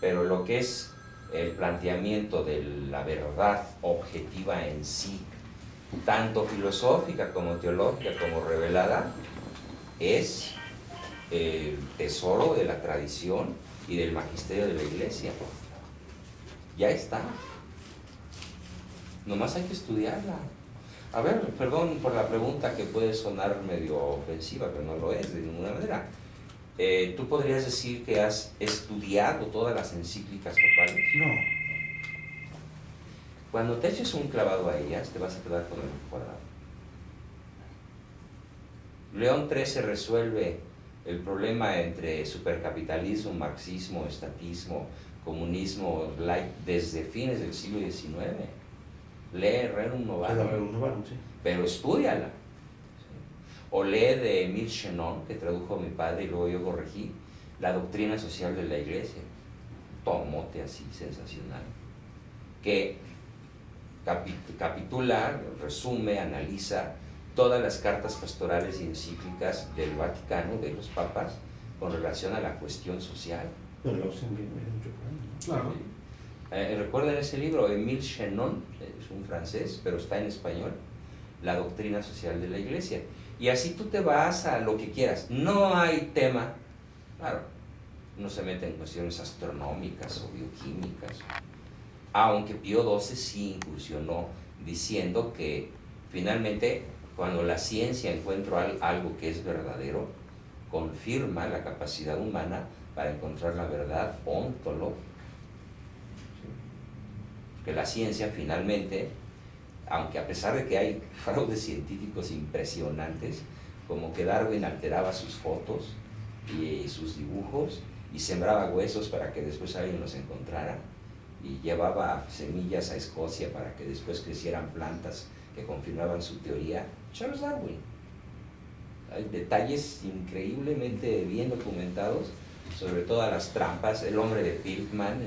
pero lo que es el planteamiento de la verdad objetiva en sí, tanto filosófica como teológica como revelada, es el tesoro de la tradición y del magisterio de la Iglesia. Ya está. Nomás hay que estudiarla. A ver, perdón por la pregunta que puede sonar medio ofensiva, pero no lo es de ninguna manera. ¿Tú podrías decir que has estudiado todas las encíclicas papales? No. Cuando te eches un clavado a ellas, te vas a quedar con el cuadrado. León XIII resuelve el problema entre supercapitalismo, marxismo, estatismo, comunismo, desde fines del siglo XIX. Lee Rerum Novarum, Sí. pero estúdiala. O lee de Emile Chenon, que tradujo mi padre y luego yo corregí, La doctrina social de la Iglesia. Tomote así, sensacional. Que capitula, resume, analiza todas las cartas pastorales y encíclicas del Vaticano, de los papas, con relación a la cuestión social. Pero lo hacen bien, mucho por ahí, ¿no? Claro. ¿Recuerdan ese libro? Emile Chenon, es un francés, pero está en español, La doctrina social de la Iglesia. Y así tú te vas a lo que quieras. No hay tema, claro, no se mete en cuestiones astronómicas o bioquímicas, aunque Pío XII sí incursionó diciendo que finalmente cuando la ciencia encuentra algo que es verdadero, confirma la capacidad humana para encontrar la verdad ontológica. Que la ciencia finalmente, aunque a pesar de que hay fraudes científicos impresionantes, como que Darwin alteraba sus fotos y sus dibujos y sembraba huesos para que después alguien los encontrara, y llevaba semillas a Escocia para que después crecieran plantas que confirmaban su teoría. Charles Darwin. Hay detalles increíblemente bien documentados sobre todas las trampas. El hombre de Pilkman,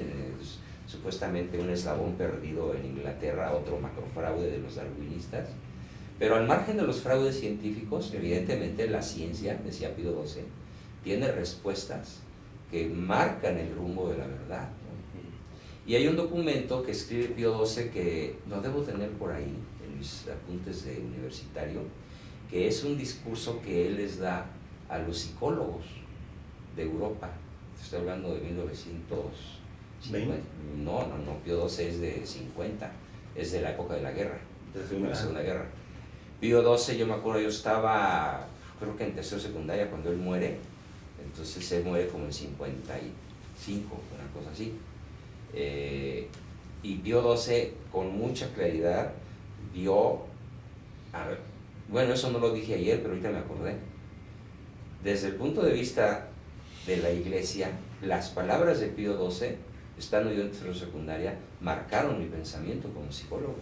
supuestamente un eslabón perdido en Inglaterra, otro macrofraude de los darwinistas. Pero al margen de los fraudes científicos, evidentemente la ciencia, decía Pío XII, tiene respuestas que marcan el rumbo de la verdad, ¿no? Y hay un documento que escribe Pío XII que no debo tener por ahí, en mis apuntes de universitario, que es un discurso que él les da a los psicólogos de Europa. Estoy hablando de 1950. No, Pío XII es de 50, es de la época de la guerra, de la Segunda Guerra. Pío XII, yo me acuerdo, yo estaba, creo que en tercero secundaria cuando él muere, entonces él muere como en 55, una cosa así. Y Pío XII con mucha claridad vio, bueno, eso no lo dije ayer, pero ahorita me acordé. Desde el punto de vista de la Iglesia, las palabras de Pío XII, estando yo en tercero secundaria, marcaron mi pensamiento como psicólogo.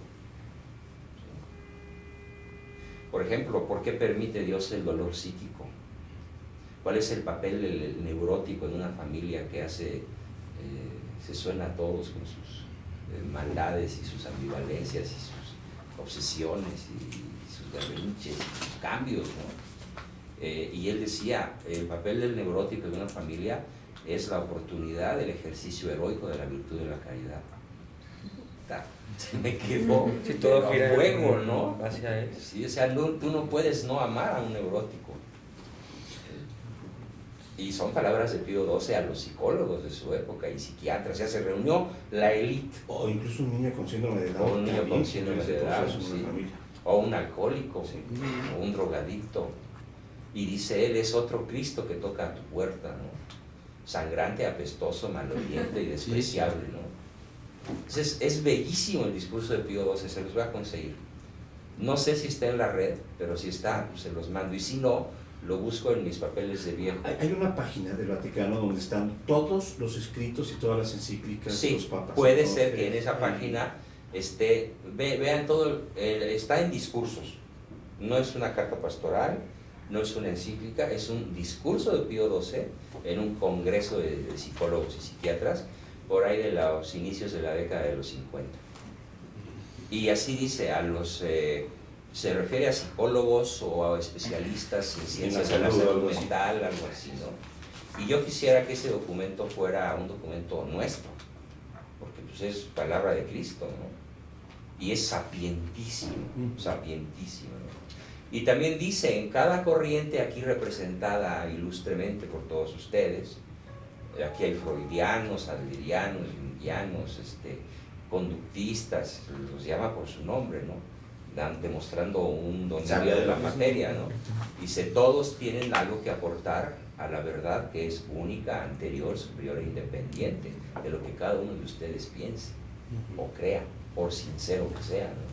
Por ejemplo, ¿por qué permite Dios el dolor psíquico? ¿Cuál es el papel del neurótico en una familia que hace, se suena a todos con sus maldades y sus ambivalencias y sus obsesiones y sus berrinches y sus cambios, ¿no? Y él decía, el papel del neurótico en una familia es la oportunidad del ejercicio heroico de la virtud de la caridad. Se me quedó si todo gira a fuego, ¿no? Hacia él. Sí, o sea, tú no puedes no amar a un neurótico. Y son palabras de Pío XII a los psicólogos de su época y psiquiatras. Ya se reunió la élite. O incluso un niño con síndrome de Down. O un niño con síndrome de Down, sí. O un alcohólico, sí. O un drogadicto. Y dice él, es otro Cristo que toca a tu puerta, ¿no? Sangrante, apestoso, maloliente y despreciable, ¿no? Entonces, es bellísimo el discurso de Pío XII, se los voy a conseguir. No sé si está en la red, pero si está, pues se los mando. Y si no, lo busco en mis papeles de viejo. Hay una página del Vaticano donde están todos los escritos y todas las encíclicas de los papas. Puede ser que en esa página esté, vean todo, está en discursos. No es una carta pastoral, no es una encíclica, es un discurso de Pío XII en un congreso de psicólogos y psiquiatras por ahí de los inicios de la década de los 50. Y así dice, se refiere a psicólogos o a especialistas en ciencias de la salud mental, algo así, ¿no? Y yo quisiera que ese documento fuera un documento nuestro, porque pues es palabra de Cristo, ¿no? Y es sapientísimo, sapientísimo, ¿no? Y también dice, en cada corriente aquí representada ilustremente por todos ustedes, aquí hay freudianos, adlerianos, jungianos, conductistas, los llama por su nombre, ¿no? Demostrando un dominio de la materia, ¿no? Dice, todos tienen algo que aportar a la verdad que es única, anterior, superior e independiente de lo que cada uno de ustedes piense o crea, por sincero que sea, ¿no?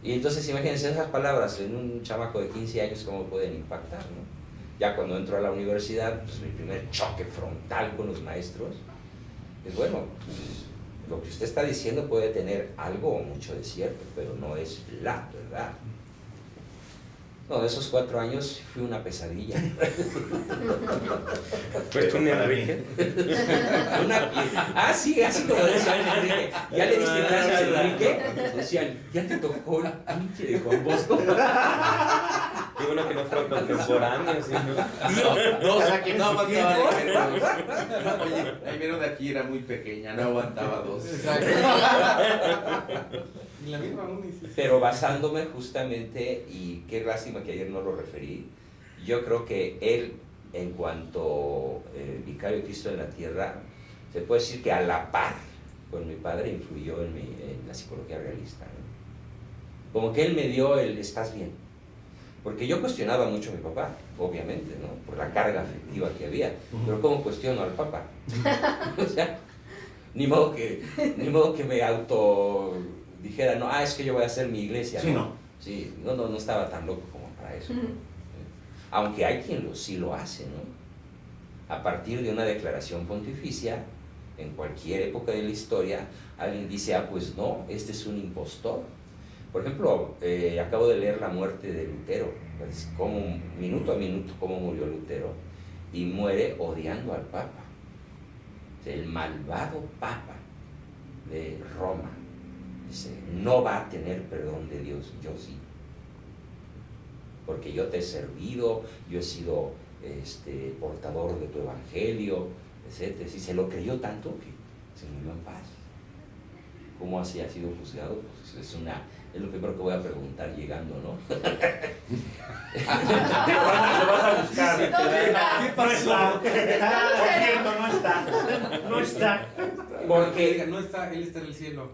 Y entonces imagínense esas palabras en un chamaco de 15 años cómo pueden impactar, ¿no? Ya cuando entro a la universidad, pues mi primer choque frontal con los maestros es, bueno, pues, lo que usted está diciendo puede tener algo o mucho de cierto, pero no es la verdad. No, de esos 4 años fui una pesadilla. ¿Fuiste un Enrique? Sí, así como decía Enrique. ¿Ya le diste clases a Enrique? Decían, ¿ya te tocó el pinche de Juan Bosco? Qué bueno que no fue contemporáneo, ¿sí? No, no aguantaba. Oye, ahí vieron de aquí, era muy pequeña, no aguantaba 2. Exacto. Y la misma uni. Pero basándome justamente, y qué lástima que ayer no lo referí, yo creo que él, en cuanto vicario de Cristo en la tierra, se puede decir que a la par con mi padre influyó en la psicología realista, ¿no? Como que él me dio el estás bien. Porque yo cuestionaba mucho a mi papá, obviamente, ¿no? Por la carga afectiva que había. Pero ¿cómo cuestiono al papá? O sea, ni modo que me auto dijera, no, es que yo voy a hacer mi iglesia. Sí, ¿no? no. Sí, no estaba tan loco como para eso, ¿no? Aunque hay quien sí lo hace, ¿no? A partir de una declaración pontificia, en cualquier época de la historia, alguien dice, pues no, este es un impostor. Por ejemplo, acabo de leer la muerte de Lutero, pues, minuto a minuto cómo murió Lutero, y muere odiando al Papa, el malvado Papa de Roma. Dice, no va a tener perdón de Dios, yo sí, porque yo te he servido, yo he sido portador de tu evangelio, etc. Si se lo creyó tanto que se murió en paz. ¿Cómo así ha sido juzgado? Pues es lo primero que voy a preguntar llegando, ¿no? Lo vas a buscar. ¿Qué pasó? No está. Porque no está, él está en el cielo.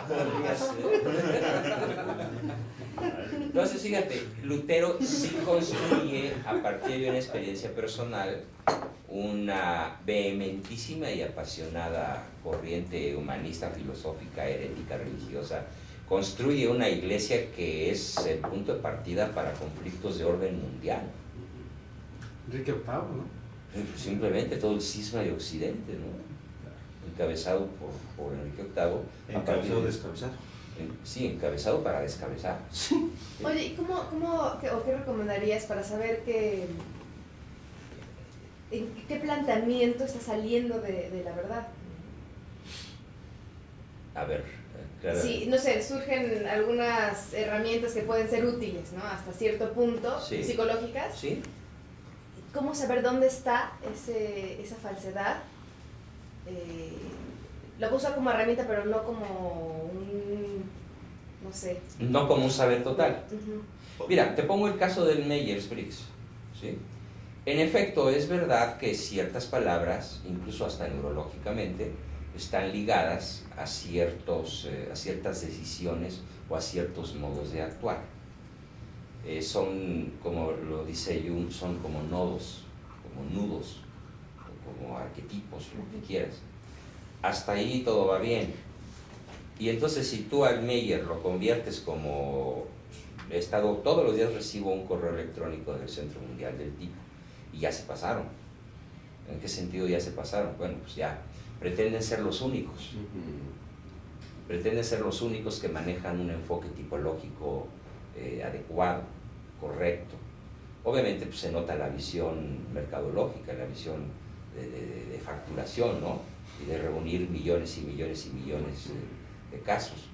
podría ser. Entonces, fíjate, Lutero sí construye, a partir de una experiencia personal, una vehementísima y apasionada corriente humanista, filosófica, herética, religiosa. Construye una iglesia que es el punto de partida para conflictos de orden mundial. Enrique VIII, ¿no? Simplemente todo el cisma de Occidente, ¿no? Encabezado por Enrique VIII. Encabezado, descabezado. Sí, encabezado para descabezar. Sí. Oye, ¿y qué recomendarías para saber en qué planteamiento está saliendo de la verdad? A ver, claro. Sí, no sé, surgen algunas herramientas que pueden ser útiles, ¿no? Hasta cierto punto, sí, psicológicas. Sí. ¿Cómo saber dónde está esa falsedad? Lo puedo usar como herramienta, pero no como no sé. No como un saber total. Uh-huh. Mira, te pongo el caso del Myers-Briggs, ¿sí? En efecto, es verdad que ciertas palabras, incluso hasta neurológicamente, están ligadas a ciertas decisiones o a ciertos modos de actuar. Son, como lo dice Jung, son como nodos, como nudos, como arquetipos, lo que quieras. Hasta ahí todo va bien. Y entonces si tú al Meyer lo conviertes como todos los días recibo un correo electrónico del Centro Mundial del Tipo, y ya se pasaron. ¿En qué sentido ya se pasaron? Bueno, pues ya pretenden ser los únicos. Pretenden ser los únicos que manejan un enfoque tipológico adecuado, correcto. Obviamente pues, se nota la visión mercadológica, la visión de facturación, ¿no? Y de reunir millones y millones y millones de casos.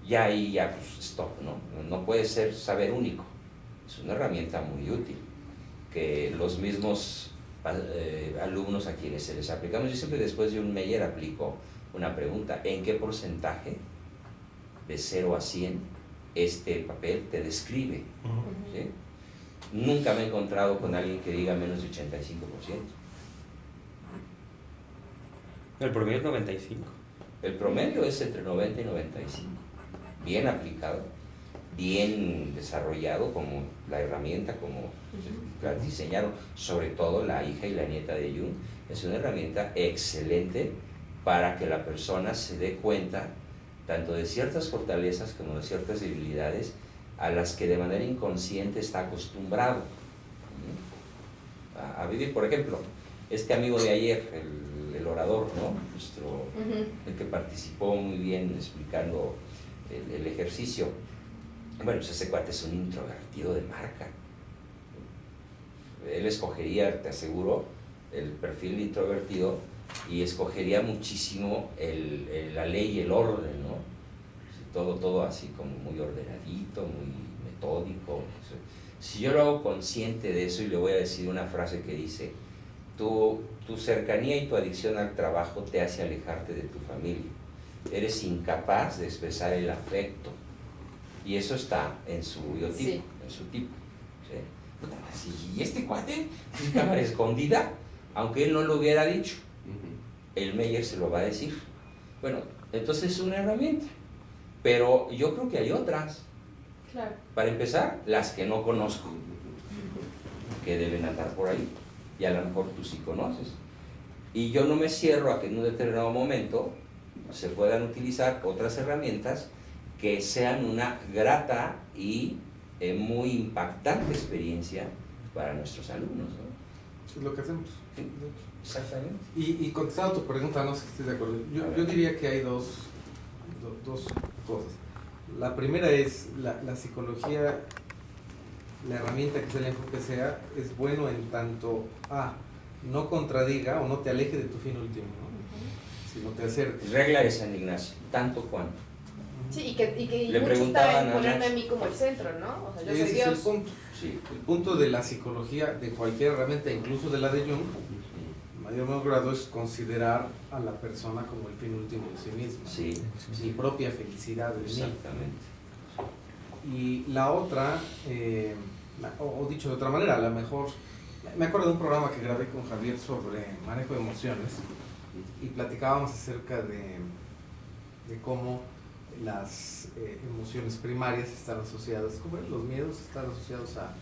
ya ahí ya pues stop, ¿no? No puede ser saber único. Es una herramienta muy útil que los mismos alumnos a quienes se les aplicamos, yo siempre después de un Meyer aplico una pregunta: ¿en qué porcentaje de 0 a 100 este papel te describe? ¿Sí? Nunca me he encontrado con alguien que diga menos de 85%. El promedio es 95. El promedio es entre 90 y 95. Bien aplicado, bien desarrollado, como la herramienta, como la diseñaron, sobre todo la hija y la nieta de Jung. Es una herramienta excelente para que la persona se dé cuenta tanto de ciertas fortalezas como de ciertas debilidades a las que de manera inconsciente está acostumbrado a vivir. Por ejemplo, este amigo de ayer, el orador, ¿no? El que participó muy bien explicando el ejercicio. Bueno, pues ese cuate es un introvertido de marca. Él escogería, te aseguro, el perfil introvertido y escogería muchísimo la ley y el orden, ¿no? Todo así como muy ordenadito, muy metódico. Si yo lo hago consciente de eso y le voy a decir una frase que dice: tu cercanía y tu adicción al trabajo te hace alejarte de tu familia. Eres incapaz de expresar el afecto. Y eso está en su biotipo, sí, en su tipo. ¿Sí? Y este cuate, es cámara escondida, aunque él no lo hubiera dicho, el Meyer se lo va a decir. Bueno, entonces es una herramienta. Pero yo creo que hay otras. Claro. Para empezar, las que no conozco, que deben andar por ahí. Y a lo mejor tú sí conoces. Y yo no me cierro a que en un determinado momento se puedan utilizar otras herramientas que sean una grata y muy impactante experiencia para nuestros alumnos, ¿no? Es lo que hacemos. Exactamente. Y contestando a tu pregunta, no sé si estoy de acuerdo. Yo diría que hay dos cosas. La primera es la psicología, la herramienta que sea, el enfoque sea, es bueno en tanto no contradiga o no te aleje de tu fin último, ¿no? Sino te acerque. Regla de San Ignacio, tanto cuanto. Sí, y que Le mucho está en preguntaban a ponerme a Nacho. mí como el centro, ¿no? O sea, yo soy Ese es el Dios. punto. Sí. El punto de la psicología, de cualquier herramienta, incluso de la de Jung, en mayor o menor grado, es considerar a la persona como el fin último de sí misma. Sí, Mi propia felicidad de mí. exactamente. Y la otra, o dicho de otra manera, a lo mejor, me acuerdo de un programa que grabé con Javier sobre manejo de emociones y platicábamos acerca de cómo las emociones primarias están asociadas, como los miedos están asociados a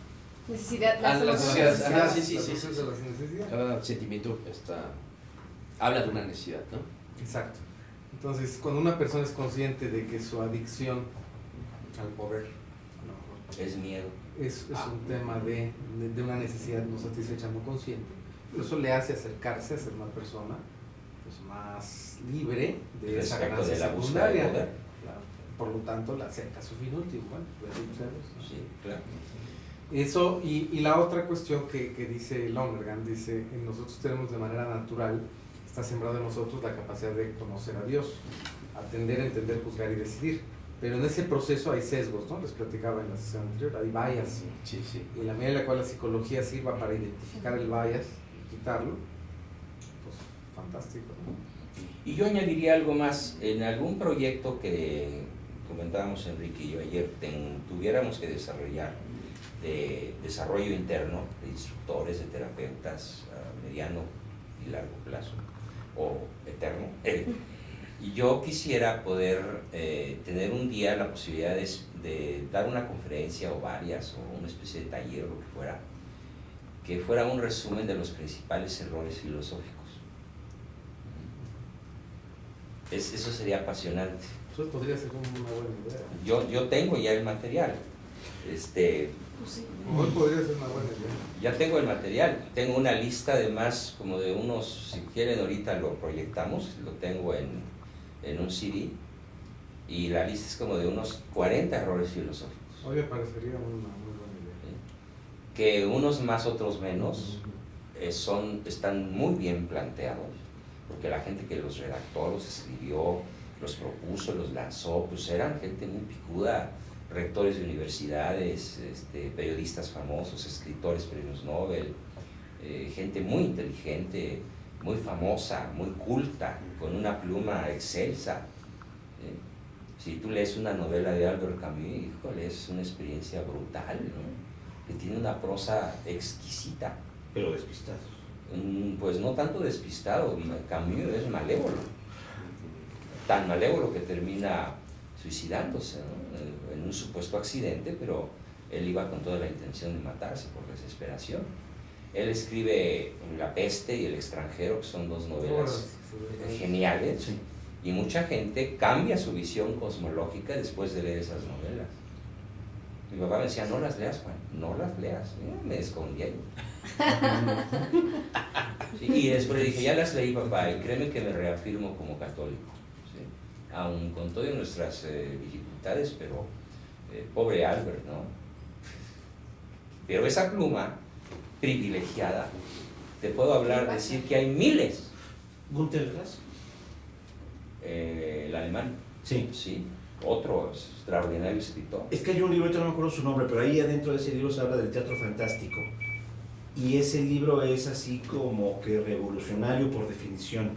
Necesidad, A las necesidades. las Sí, sí, necesidades, sí. de las necesidades. Cada sentimiento habla de una necesidad, ¿no? Exacto. Entonces, cuando una persona es consciente de que su adicción al poder, a lo mejor, Es miedo. es un tema de una necesidad no satisfecha, no consciente, pero eso le hace acercarse a ser una persona pues, más libre de esa Respecto ganancia de la búsqueda de secundaria. poder. Claro. Por lo tanto, la acerca a su fin último. Bueno, puede ser eso. Sí, claro. Eso, y la otra cuestión que dice Lonergan, dice, en nosotros tenemos de manera natural, está sembrado en nosotros la capacidad de conocer a Dios, atender, entender, juzgar y decidir. Pero en ese proceso hay sesgos, ¿no? Les platicaba en la sesión anterior, hay bias. Sí, sí. Y en la medida en la cual la psicología sirva para identificar el bias y quitarlo, pues fantástico, ¿no? Y yo añadiría algo más. En algún proyecto que comentábamos Enrique y yo ayer, tuviéramos que desarrollar de desarrollo interno de instructores, de terapeutas a mediano y largo plazo, o eterno, y yo quisiera poder tener un día la posibilidad de dar una conferencia o varias, o una especie de taller o lo que fuera un resumen de los principales errores filosóficos. Eso sería apasionante. Eso podría ser una buena idea. Yo tengo ya el material. Hoy podría ser una buena idea. Ya tengo el material, tengo una lista de más como de unos, si quieren ahorita lo proyectamos, lo tengo en un CD, y la lista es como de unos 40 errores filosóficos, Hoy me parecería una muy buena idea. que unos más, otros menos, están muy bien planteados, porque la gente que los redactó, los escribió, los propuso, los lanzó, pues eran gente muy picuda, rectores de universidades, periodistas famosos, escritores, premios Nobel, gente muy inteligente, muy famosa, muy culta, con una pluma excelsa. Si tú lees una novela de Albert Camus, híjole, es una experiencia brutal, ¿no? Que tiene una prosa exquisita. Pero despistados. Pues no tanto despistado, Camus es malévolo, tan malévolo que termina suicidándose, ¿no? En un supuesto accidente, pero él iba con toda la intención de matarse por desesperación. Él escribe La peste y El extranjero, que son dos novelas geniales, Sí. y mucha gente cambia su visión cosmológica después de leer esas novelas. Mi papá me decía, no las leas, Juan, no las leas. Me escondía yo. Sí, y después le dije, ya las leí, papá, y créeme que me reafirmo como católico, ¿sí? Aun con todas nuestras dificultades, pero pobre Albert, ¿no? Pero esa pluma privilegiada, te puedo hablar, decir que hay miles. Günter Grass. El alemán, Sí. sí, otro extraordinario escritor. Es que hay un libro, ahorita no me acuerdo su nombre, pero ahí adentro de ese libro se habla del teatro fantástico. Y ese libro es así como que revolucionario por definición. Ujú.